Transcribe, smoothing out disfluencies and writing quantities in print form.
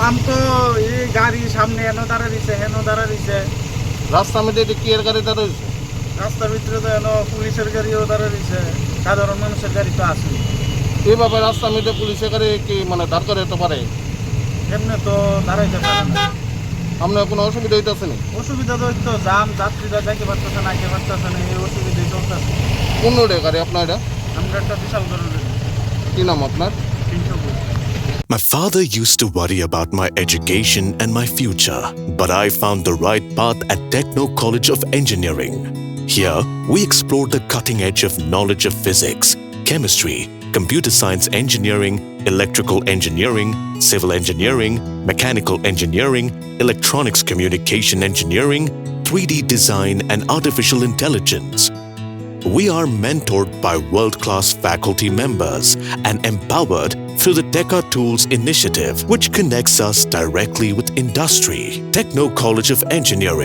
জাম তো এই গাড়ি সামনে এনো দাঁড়া দিছে হেনো দাঁড়া দিছে। রাস্তার মধ্যে এটা কি এর গাড়ি দাঁড়া হয়েছে? রাস্তার ভিতরে তো এনো পুলিশের গাড়িও দাঁড়া দিছে, সাধারণ মানুষের গাড়ি তো আছে। এইভাবে রাস্তার মধ্যে পুলিশের গাড়ি কি মানে দাঁড় করে যেতে পারে? এমনি তো দাঁড়াইতে পারে না। আপনার কোনো অসুবিধা হইতেছে না? অসুবিধা তো হইতো, জাম, যাত্রীরা যাইতে পারতেছে না, আইতে পারতেছে না, এই অসুবিধাই চলতেছে। কোন রোডে গাড়ি আপনার এটা? আমরা একটা বিশাল ধরনের কি নাম আপনার? 300। My father used to worry about my education and my future, but I found the right path at Techno College of Engineering. Here, we explored the cutting edge of knowledge of physics, chemistry, computer science engineering, electrical engineering, civil engineering, mechanical engineering, electronics communication engineering, 3D design, and artificial intelligence. We are mentored by world-class faculty members and empowered through the Teka Tools initiative, which connects us directly with industry. Techno College of Engineering.